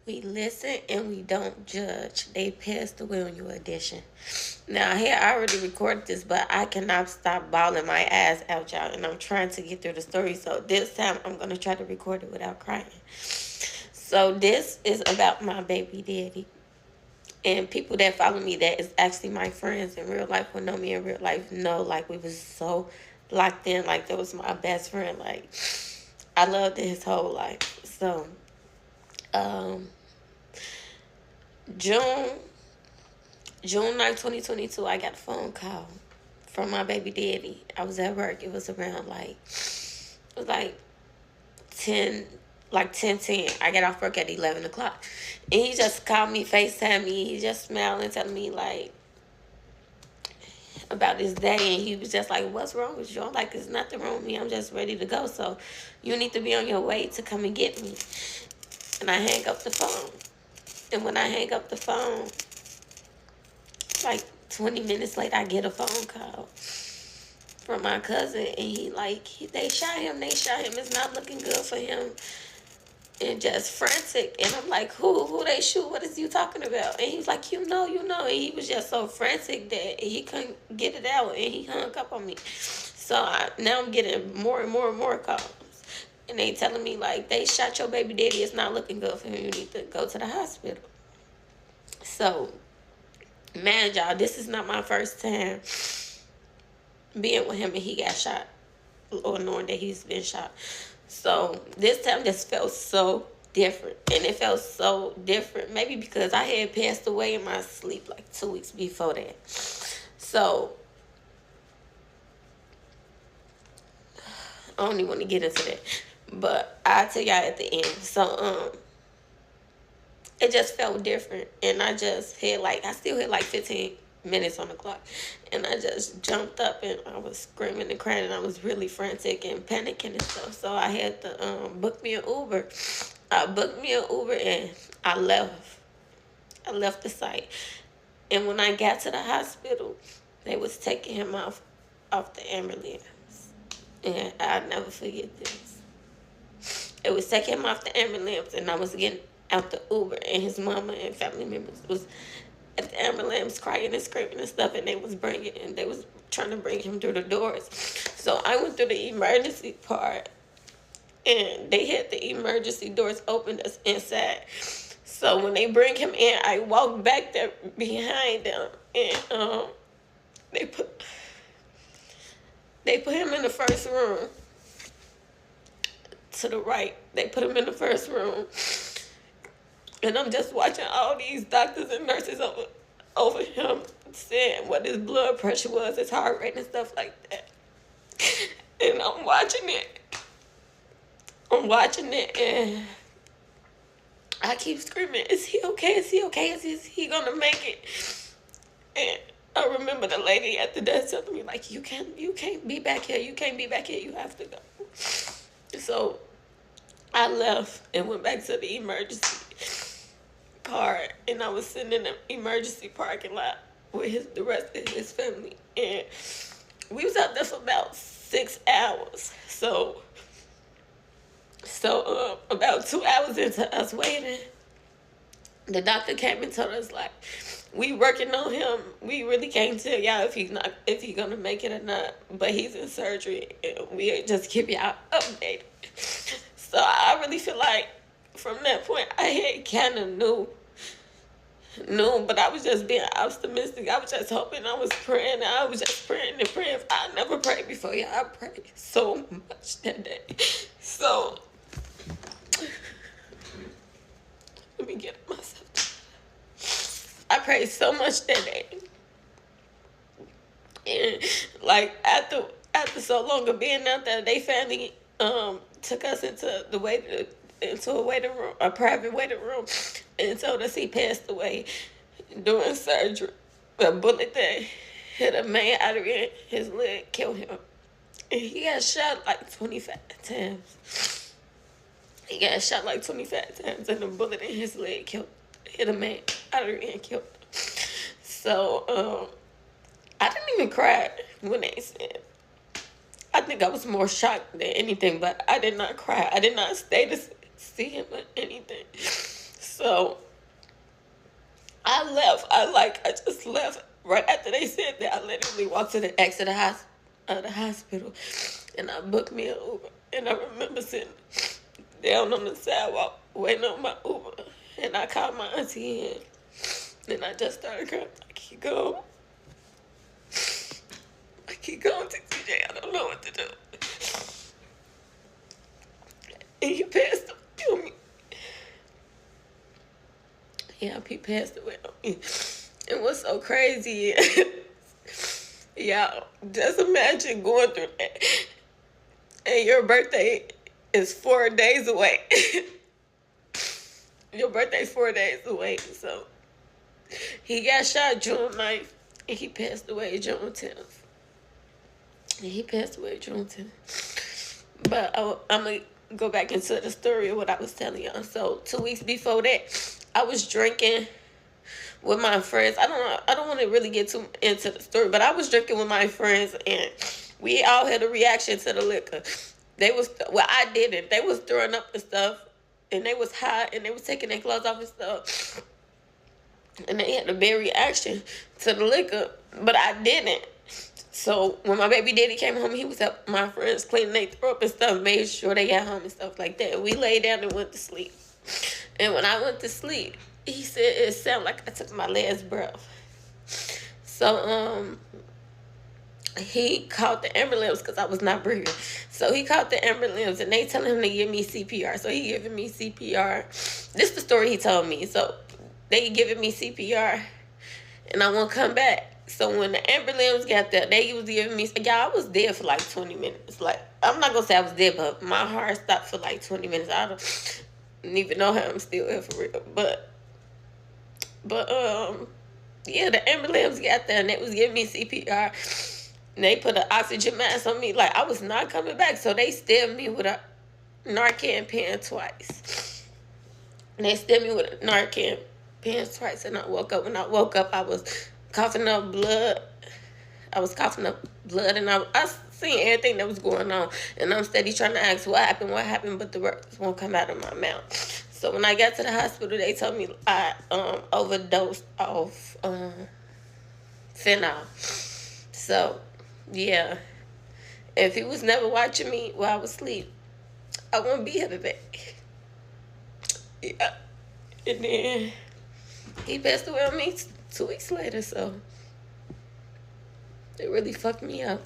We listen and we don't judge. They passed away on your audition. Now, here, I already recorded this, but I cannot stop bawling my ass out, y'all. And I'm trying to get through the story. So this time, I'm going to try to record it without crying. So this is about my baby daddy. And people that follow me that is actually my friends in real life will know me in real life know, like, we was so locked in. Like, that was my best friend. Like, I loved his whole life. So, um, June June 9th, 2022, I got a phone call from my baby daddy. I was at work. It was around it was like 10, like 10:10. I got off work at 11 o'clock. And he just called me, FaceTime me. He just smiled and telling me, like, about his day. And he was just like, what's wrong with you? I'm like, there's nothing wrong with me. I'm just ready to go. So you need to be on your way to come and get me. And I hang up the phone. And when I hang up the phone, like 20 minutes later, I get a phone call from my cousin, and they shot him. It's not looking good for him, and just frantic. And I'm like, who they shoot? What is you talking about? And he's like, you know. And he was just so frantic that he couldn't get it out, and he hung up on me. So now I'm getting more and more and more calls. And they telling me, like, they shot your baby daddy. It's not looking good for him. You need to go to the hospital. So, man, y'all, this is not my first time being with him and he got shot, or knowing that he's been shot. So this time just felt so different. And it felt so different, maybe because I had passed away in my sleep like 2 weeks before that. So I don't even want to get into that, but I'll tell y'all at the end. So it just felt different. And I still had like 15 minutes on the clock. And I just jumped up and I was screaming and crying, and I was really frantic and panicking and stuff. So I had to book me an Uber. I booked me an Uber and I left. I left the site. And when I got to the hospital, they was taking him off the ambulance. And I'll never forget this. It was taking him off the ambulance, and I was getting out the Uber, and his mama and family members was at the ambulance crying and screaming and stuff, and they was trying to bring him through the doors. So I went through the emergency part, and they had the emergency doors open us inside. So when they bring him in, I walked back there behind them, and they put him in the first room. To the right, they put him in the first room. And I'm just watching all these doctors and nurses over him, saying what his blood pressure was, his heart rate, and stuff like that. And I'm watching it, and I keep screaming, is he okay? Is he okay? Is he gonna make it? And I remember the lady at the desk telling me, like, you can't be back here. You can't be back here. You have to go. So I left and went back to the emergency part, and I was sitting in the emergency parking lot with the rest of his family, and we was out there for about 6 hours. So about 2 hours into us waiting, the doctor came and told us, like, we working on him. We really can't tell y'all if he's gonna make it or not, but he's in surgery, and we just keep y'all updated. So I really feel like from that point I had kind of knew, but I was just being optimistic. I was just hoping. I was praying. I was just praying and praying. I never prayed before. Yeah, I prayed so much that day. So let me get myself. I prayed so much that day, and like after so long of being out there, they finally took us into a waiting room, a private waiting room, and told us he passed away during surgery. A bullet that hit a main artery in his leg killed him. And he got shot like 25 times. And the bullet in his leg hit a main artery and killed him. So I didn't even cry when they said. I think I was more shocked than anything, but I did not cry. I did not stay to see him or anything. So I just left right after they said that. I literally walked to the exit of the hospital, and I booked me an Uber. And I remember sitting down on the sidewalk waiting on my Uber, and I called my auntie in, and I just started crying. I keep going to TJ. I don't know what to do. And he passed away on me. Yeah, he passed away on me. And what's so crazy is, y'all, just imagine going through that. And your birthday is 4 days away. Your birthday's 4 days away. So he got shot June 9th, and he passed away June 10th. But I'm going to go back into the story of what I was telling y'all. So 2 weeks before that, I was drinking with my friends. I don't want to really get too into the story, but I was drinking with my friends, and we all had a reaction to the liquor. I didn't. They was throwing up and stuff, and they was high, and they was taking their clothes off and stuff. And they had a bad reaction to the liquor, but I didn't. So when my baby daddy came home, he was helping my friends cleaning their throw up and stuff, made sure they got home and stuff like that. We laid down and went to sleep. And when I went to sleep, he said it sounded like I took my last breath. So he called the ambulance because I was not breathing. So he called the ambulance, and they telling him to give me CPR. So he giving me CPR. This is the story he told me. So they giving me CPR, and I won't come back. So when the ambulance got there, they was giving me, y'all, I was dead for like 20 minutes. Like, I'm not going to say I was dead, but my heart stopped for like 20 minutes. I don't even know how I'm still here for real. But yeah, the ambulance got there, and they was giving me CPR. And they put an oxygen mask on me. Like, I was not coming back. So they stabbed me with a Narcan pen twice. And they stabbed me with a Narcan pen twice, and I woke up. When I woke up, I was coughing up blood. And I seen everything that was going on. And I'm steady trying to ask what happened, but the words won't come out of my mouth. So when I got to the hospital, they told me I overdosed off fentanyl. So, yeah. If he was never watching me while I was asleep, I wouldn't be here today. Yeah. And then he passed away on me 2 weeks later, so it really fucked me up.